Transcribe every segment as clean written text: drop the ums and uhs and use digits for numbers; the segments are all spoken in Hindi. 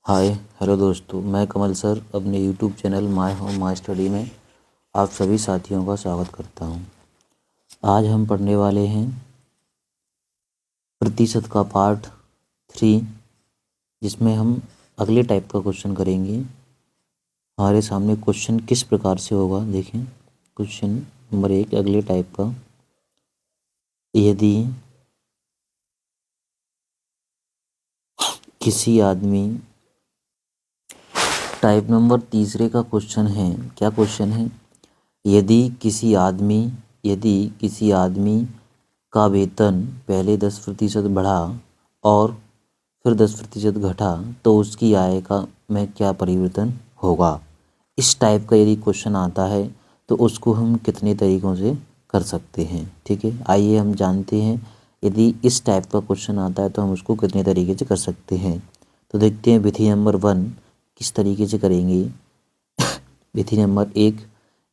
हाय हेलो दोस्तों, मैं कमल सर अपने YouTube channel my home my study में आप सभी साथियों का स्वागत करता हूं। आज हम पढ़ने वाले हैं प्रतिशत का पार्ट 3, जिसमें हम अगले टाइप का क्वेश्चन करेंगे। हमारे सामने क्वेश्चन किस प्रकार से होगा, देखें। क्वेश्चन नंबर 1 अगले टाइप का, यदि किसी आदमी, टाइप नंबर तीसरे का क्वेश्चन है। क्या क्वेश्चन है? यदि किसी आदमी का वेतन पहले 10% बढ़ा और फिर 10% घटा तो उसकी आय का में क्या परिवर्तन होगा। इस टाइप का यदि क्वेश्चन आता है तो उसको हम कितने तरीक़ों से कर सकते हैं। ठीक है, आइए हम जानते हैं यदि इस टाइप का क्वेश्चन आता है तो हम उसको कितने तरीके से कर सकते हैं। तो देखते हैं विधि नंबर 1 किस तरीके से करेंगे। विधि नंबर 1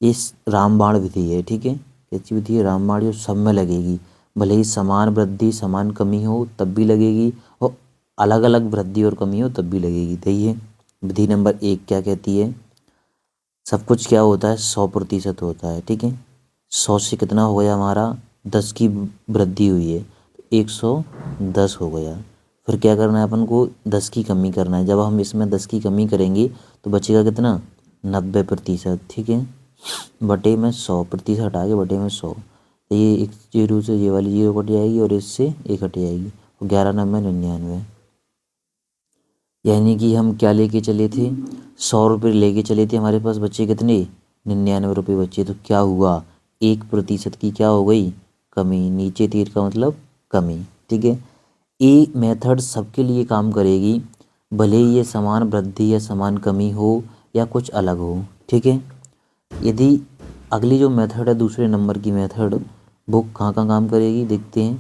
इस रामबाण विधि है। ठीक है, कैसी विधि है? रामबाण, जो सब में लगेगी, भले ही समान वृद्धि समान कमी हो तब भी लगेगी और अलग अलग वृद्धि और कमी हो तब भी लगेगी। देखिए विधि नंबर 1 क्या कहती है। सब कुछ क्या होता है? 100% होता है। ठीक है, 100 से कितना हो गया हमारा? 10 की वृद्धि हुई है तो 110 हो गया। फिर क्या करना है अपन को? 10 की कमी करना है। जब हम इसमें 10 की कमी करेंगे तो बचेगा कितना? 90%। ठीक है, बटे में 100%, हटा के बटे में 100, तो ये एक जीरो से ये वाली जीरो कट जाएगी और इससे एक हट जाएगी और 11 9 99। यानी कि हम क्या लेके चले थे? 100 रुपये लेके चले थे, हमारे पास बचे कितने? 99 रुपये बचे। तो क्या हुआ? 1% की क्या हो गई? कमी। नीचे तीर का मतलब कमी। ठीक है, ये मेथड सबके लिए काम करेगी, भले ही ये समान वृद्धि या समान कमी हो या कुछ अलग हो। ठीक है, यदि अगली जो मेथड है दूसरे नंबर की मेथड, वो कहाँ कहाँ काम करेगी देखते हैं।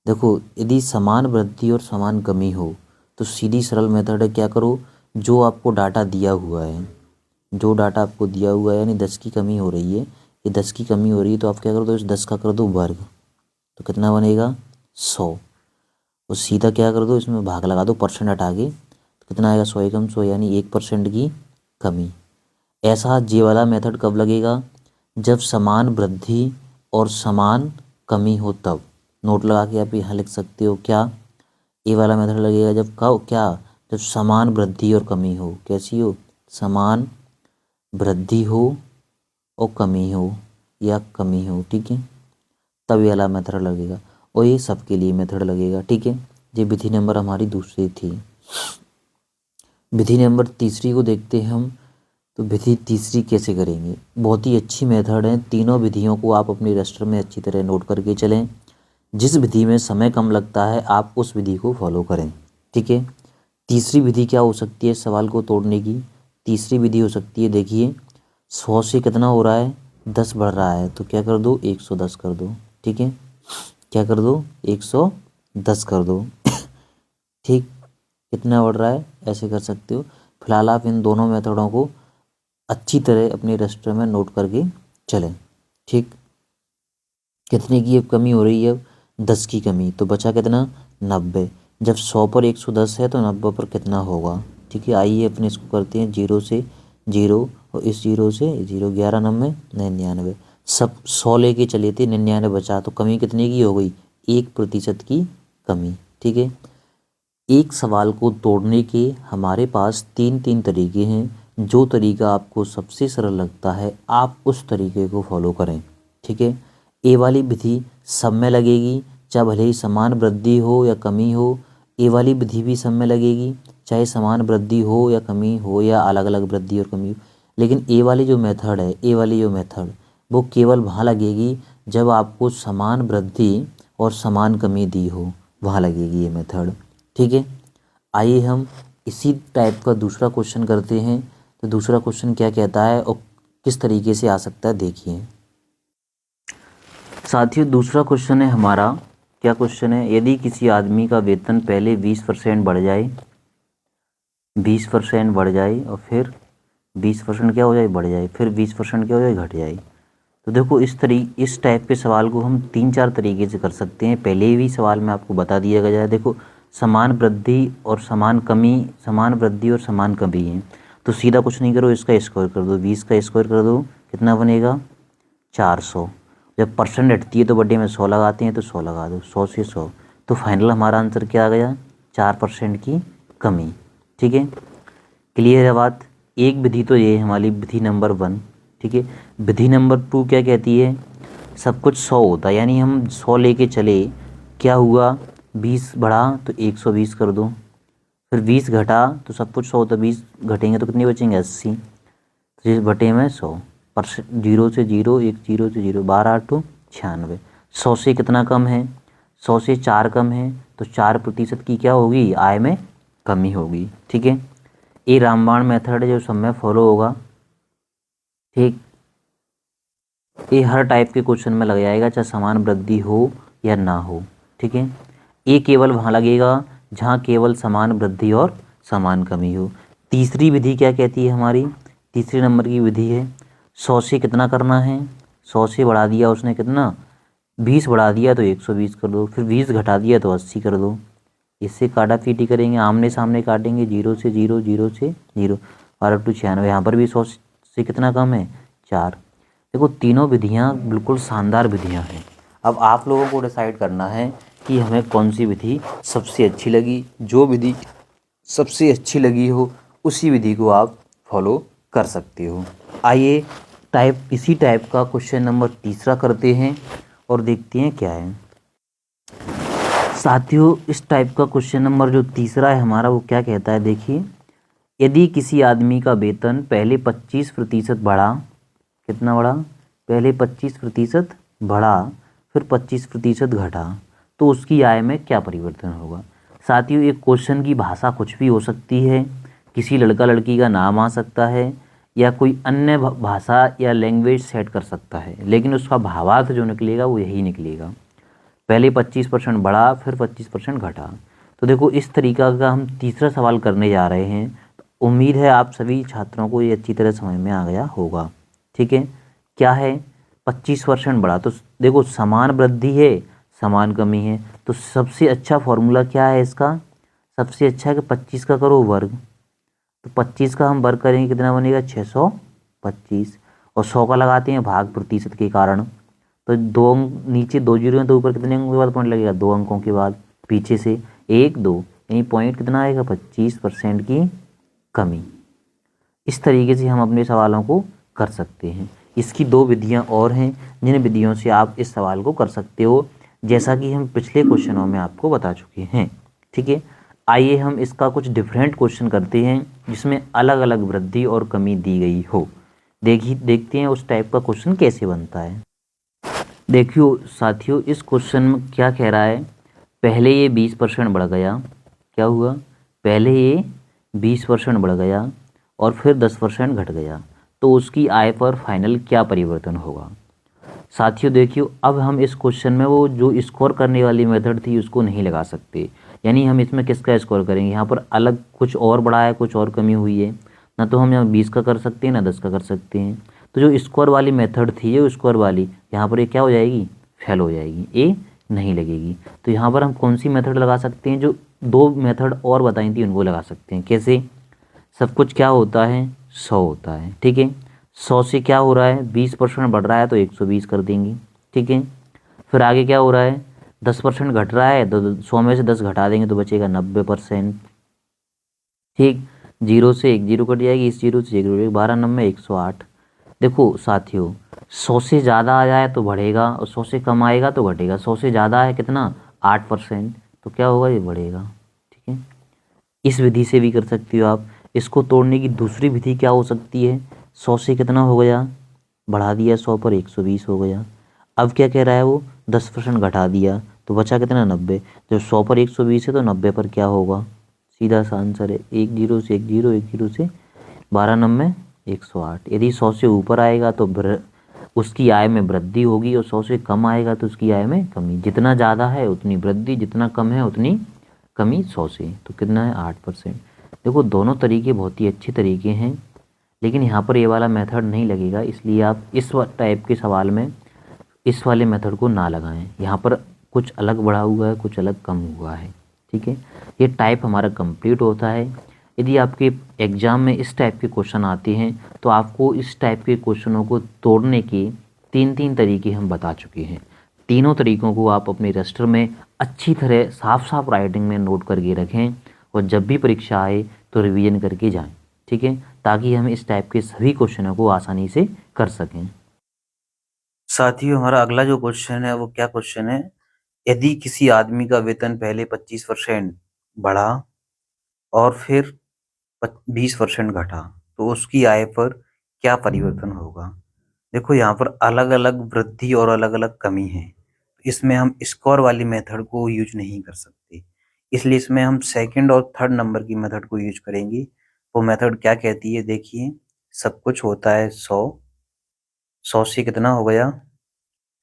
देखो, यदि समान वृद्धि और समान कमी हो तो सीधी सरल मेथड है, क्या करो? जो आपको डाटा दिया हुआ है, जो डाटा आपको दिया हुआ है, यानी 10 की कमी हो रही है, ये 10 की कमी हो रही है तो आप क्या कर दो? इस 10 का कर दो वर्ग, तो कितना बनेगा? 100। और सीधा क्या कर दो? इसमें भाग लगा दो, परसेंट हटा के, तो कितना आएगा? 100 एकम 100, यानी 1% की कमी। ऐसा जे वाला मेथड कब लगेगा? जब समान वृद्धि और समान कमी हो तब। नोट लगा के आप यहाँ लिख सकते हो। क्या? ए वाला मेथड लगेगा जब क्या? जब समान वृद्धि और कमी हो। कैसी हो? समान वृद्धि हो और कमी हो, या कमी हो। ठीक है, तब ये वाला मेथड लगेगा और ये सबके लिए मेथड लगेगा। ठीक है, ये विधि नंबर हमारी दूसरी थी। विधि नंबर तीसरी को देखते हैं हम। तो विधि तीसरी कैसे करेंगे? बहुत ही अच्छी मेथड है। तीनों विधियों को आप अपने रजिस्टर में अच्छी तरह नोट करके चलें। जिस विधि में समय कम लगता है आप उस विधि को फॉलो करें। ठीक है, तीसरी विधि क्या हो सकती है सवाल को तोड़ने की? तीसरी विधि हो सकती है, देखिए, 100 से कितना हो रहा है? 10 बढ़ रहा है, तो क्या कर दो? 110 कर दो। ठीक है, क्या कर दो? 110 कर दो। ठीक, कितना बढ़ रहा है? ऐसे कर सकते हो। फिलहाल आप इन दोनों मेथडों को अच्छी तरह अपने रजिस्टर में नोट करके चलें। ठीक, कितने की अब कमी हो रही है? 10 की कमी, तो बचा कितना? 90। जब 100 पर 110 है तो 90 पर कितना होगा? ठीक है, आइए अपने इसको करते हैं, 0 से 0 और इस 0 से 0, 11 9 99। सब 100 लेके चले थे, 99 बचा, तो कमी कितने की हो गई? 1% की कमी। ठीक है, एक सवाल को तोड़ने के हमारे पास तीन तरीके हैं। जो तरीका आपको सबसे सरल लगता है आप उस तरीके को फॉलो करें। ठीक है, ए वाली विधि सब में लगेगी, चाहे भले ही समान वृद्धि हो या कमी हो। ए वाली विधि भी सब में लगेगी, चाहे समान वृद्धि हो या कमी हो या अलग अलग वृद्धि और कमी हो। लेकिन ए वाली जो मेथड है, ए वाली जो मेथड, वो केवल वहाँ लगेगी जब आपको समान वृद्धि और समान कमी दी हो, वहाँ लगेगी ये मेथड। ठीक है, आइए हम इसी टाइप का दूसरा क्वेश्चन करते हैं। तो दूसरा क्वेश्चन क्या कहता है और किस तरीके से आ सकता है, देखिए साथियों। दूसरा क्वेश्चन है हमारा, क्या क्वेश्चन है? यदि किसी आदमी का वेतन पहले 20% बढ़ जाए, 20% बढ़ जाए और फिर 20% क्या हो जाए? बढ़ जाए, फिर 20% क्या हो जाए? घट जाए। तो देखो, इस टाइप के सवाल को हम 3 4 तरीके से कर सकते हैं। पहले भी सवाल में आपको बता दिया गया है। देखो, समान वृद्धि और समान कमी, समान वृद्धि और समान कमी है, तो सीधा कुछ नहीं करो, इसका स्क्वायर कर दो, 20 का स्क्वायर कर दो, कितना बनेगा 400। जब परसेंट हटती है तो बर्थडे में 100 लगाते हैं, तो 100 लगा दो, 100 से 100, तो फाइनल हमारा आंसर क्या आ गया, 4% की कमी। ठीक है, क्लियर है बात। एक विधि तो ये है हमारी विधि नंबर 1। ठीक है, विधि नंबर 2 क्या कहती है, सब कुछ 100 होता है, यानी हम 100 लेके चले, क्या हुआ 20 बढ़ा तो 120 कर दो, फिर 20 घटा तो सब कुछ 100 होता है, 20 घटेंगे तो कितने बचेंगे 80, तो इस बटे में 100%, 0 से 0, 1 0 से 0, 12 8 96। 100 से कितना कम है, 100 से 4 कम है, तो 4% की क्या होगी, आय में कमी होगी। ठीक है, ये रामबाण मेथड है जो सब में फॉलो होगा। ठीक, ये हर टाइप के क्वेश्चन में लग जाएगा, चाहे समान वृद्धि हो या ना हो। ठीक है, ये केवल वहाँ लगेगा जहाँ केवल समान वृद्धि और समान कमी हो। तीसरी विधि क्या कहती है हमारी, तीसरे नंबर की विधि है 100 से कितना करना है, 100 से बढ़ा दिया उसने कितना 20 बढ़ा दिया तो 120 कर दो, फिर 20 घटा दिया तो 80 कर दो। इससे काटा पीटी करेंगे, आमने सामने काटेंगे, 0 से 0, 0 से 0, 12 टू 96। यहाँ पर भी 100 से कितना कम है 4। देखो तीनों विधियाँ बिल्कुल शानदार विधियाँ हैं। अब आप लोगों को डिसाइड करना है कि हमें कौन सी विधि सबसे अच्छी लगी। जो विधि सबसे अच्छी लगी हो उसी विधि को आप फॉलो कर सकते हो। आइए इसी टाइप का क्वेश्चन नंबर तीसरा करते हैं और देखते हैं क्या है। साथियों, इस टाइप का क्वेश्चन नंबर जो तीसरा है हमारा, वो क्या कहता है, देखिए, यदि किसी आदमी का वेतन पहले 25% बढ़ा, कितना बढ़ा, पहले 25% बढ़ा, फिर 25% घटा, तो उसकी आय में क्या परिवर्तन होगा। साथियों, एक क्वेश्चन की भाषा कुछ भी हो सकती है, किसी लड़का लड़की का नाम आ सकता है, या कोई अन्य भाषा या लैंग्वेज सेट कर सकता है, लेकिन उसका भावार्थ जो निकलेगा वो यही निकलेगा, पहले 25% बढ़ा फिर 25% घटा। तो देखो इस तरीका का हम तीसरा सवाल करने जा रहे हैं, तो उम्मीद है आप सभी छात्रों को ये अच्छी तरह समझ में आ गया होगा। ठीक है, क्या है 25% बढ़ा, तो देखो समान वृद्धि है समान कमी है, तो सबसे अच्छा फॉर्मूला क्या है इसका, सबसे अच्छा है कि 25 का करो वर्ग, तो 25 का हम वर्ग करेंगे कितना बनेगा 625, और 100 का लगाते हैं भाग प्रतिशत के कारण, तो दो अंक नीचे 2 जीरो हैं तो ऊपर कितने अंकों के बाद पॉइंट लगेगा 2 अंकों के बाद, पीछे से 1 2, यानी पॉइंट कितना आएगा 25% की कमी। इस तरीके से हम अपने सवालों को कर सकते हैं। इसकी 2 विधियां और हैं जिन विधियों से आप इस सवाल को कर सकते हो, जैसा कि हम पिछले क्वेश्चनों में आपको बता चुके हैं। ठीक है, आइए हम इसका कुछ डिफरेंट क्वेश्चन करते हैं जिसमें अलग अलग वृद्धि और कमी दी गई हो। देखते हैं उस टाइप का क्वेश्चन कैसे बनता है। देखियो साथियों, इस क्वेश्चन में क्या कह रहा है, पहले ये 20% बढ़ गया, क्या हुआ, पहले ये 20% बढ़ गया और फिर 10% घट गया, तो उसकी आय पर फाइनल क्या परिवर्तन होगा। साथियों देखियो, अब हम इस क्वेश्चन में वो जो स्कोर करने वाली मेथड थी उसको नहीं लगा सकते, यानी हम इसमें किसका स्कोर करेंगे, यहाँ पर अलग कुछ और बढ़ा है कुछ और कमी हुई है, ना तो हम यहाँ 20 का कर सकते हैं ना 10 का कर सकते हैं, तो जो स्कोर वाली मेथड थी ये स्कोर वाली, यहाँ पर ये क्या हो जाएगी, फेल हो जाएगी, ये नहीं लगेगी। तो यहाँ पर हम कौन सी मेथड लगा सकते हैं, जो 2 मेथड और बताई थी उनको लगा सकते हैं। कैसे, सब कुछ क्या होता है 100 होता है, ठीक है, 100 से क्या हो रहा है 20% बढ़ रहा है तो 120 कर देंगे। ठीक है, फिर आगे क्या हो रहा है 10% घट रहा है तो 100 में से 10 घटा देंगे तो बचेगा 90%। ठीक, 0 से 1 जीरो कट जाएगी, इस 0 से 1 जुड़ेगा, 12 90 108। देखो साथियों, 100 से ज़्यादा आ जाए तो बढ़ेगा और 100 से कम आएगा तो घटेगा। 100 से ज़्यादा है कितना 8%, तो क्या होगा ये बढ़ेगा। ठीक है, इस विधि से भी कर सकती हो आप। इसको तोड़ने की दूसरी विधि क्या हो सकती है, 100 से कितना हो गया, बढ़ा दिया 100 पर 120 हो गया, अब क्या कह रहा है वो 10% घटा दिया तो बचा कितना 90, जब 100 पर 120 है तो 90 पर क्या होगा, सीधा सा आंसर है 1 0 से 1 0, 1 0 से 12 90 108। यदि 100 से ऊपर आएगा तो उसकी आय में वृद्धि होगी और 100 से कम आएगा तो उसकी आय में कमी, जितना ज़्यादा है उतनी वृद्धि, जितना कम है उतनी कमी 100 से, तो कितना है 8%। देखो दोनों तरीके बहुत ही अच्छे तरीके हैं, लेकिन यहाँ पर ये वाला मेथड नहीं लगेगा, इसलिए आप इस टाइप के सवाल में इस वाले मेथड को ना लगाएं। यहाँ पर कुछ अलग बढ़ा हुआ है कुछ अलग कम हुआ है। ठीक है, ये टाइप हमारा कंप्लीट होता है। यदि आपके एग्ज़ाम में इस टाइप के क्वेश्चन आते हैं तो आपको इस टाइप के क्वेश्चनों को तोड़ने के 3 तरीके हम बता चुके हैं। तीनों तरीकों को आप अपने रजिस्टर में अच्छी तरह साफ राइटिंग में नोट करके रखें और जब भी परीक्षा आए तो रिवीजन करके जाएं, ठीक है, ताकि हम इस टाइप के सभी क्वेश्चनों को आसानी से कर सकें। साथियों, हमारा अगला जो क्वेश्चन है वो क्या क्वेश्चन है, यदि किसी आदमी का वेतन पहले 25% बढ़ा और फिर 20% घटा तो उसकी आय पर क्या परिवर्तन होगा। देखो, यहाँ पर अलग अलग वृद्धि और अलग अलग कमी है, इसमें हम स्कोर वाली मेथड को यूज नहीं कर सकते, इसलिए इसमें हम सेकंड और थर्ड नंबर की मेथड को यूज करेंगे। वो मेथड क्या कहती है, देखिए, सब कुछ होता है 100 से कितना हो गया,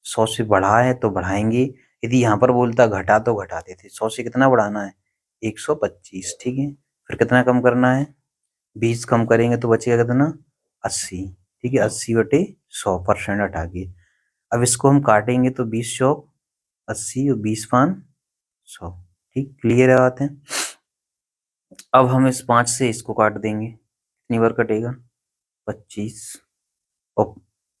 100 से बढ़ा है तो बढ़ाएंगे, यदि यहाँ पर बोलता घटा तो घटाते थे। 100 से कितना बढ़ाना है, 125, ठीक है। फिर कितना कम करना है, 20 कम करेंगे तो बचेगा कितना, 80, ठीक है। 80/100% हटा के अब इसको हम काटेंगे तो 20 चौक 80 और 20 5 100, ठीक, क्लियर है बात है। अब हम इस 5 से इसको काट देंगे, कितनी बार कटेगा, 25, और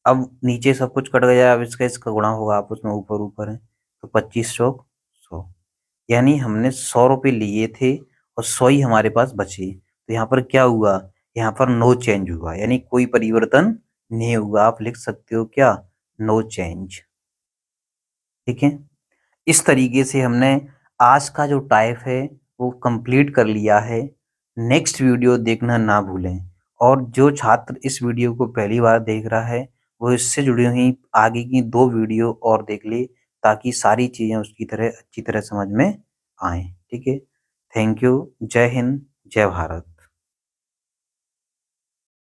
अब नीचे सब कुछ कट गया, अब इसका इसका गुणा होगा आपस में, ऊपर ऊपर है, तो 25 चौक 100, यानी हमने 100 रुपये लिए थे और 100 ही हमारे पास बचे। तो यहाँ पर क्या हुआ, यहाँ पर नो चेंज हुआ, यानी कोई परिवर्तन नहीं हुआ। आप लिख सकते हो क्या, नो चेंज, ठीक है। इस तरीके से हमने आज का जो टाइप है वो कंप्लीट कर लिया है। नेक्स्ट वीडियो देखना ना भूलें, और जो छात्र इस वीडियो को पहली बार देख रहा है वो इससे जुड़ी हुई आगे की 2 वीडियो और देख ले, ताकि सारी चीजें उसकी तरह अच्छी तरह समझ में आए, ठीक है। Thank you. जय हिंद, जय भारत।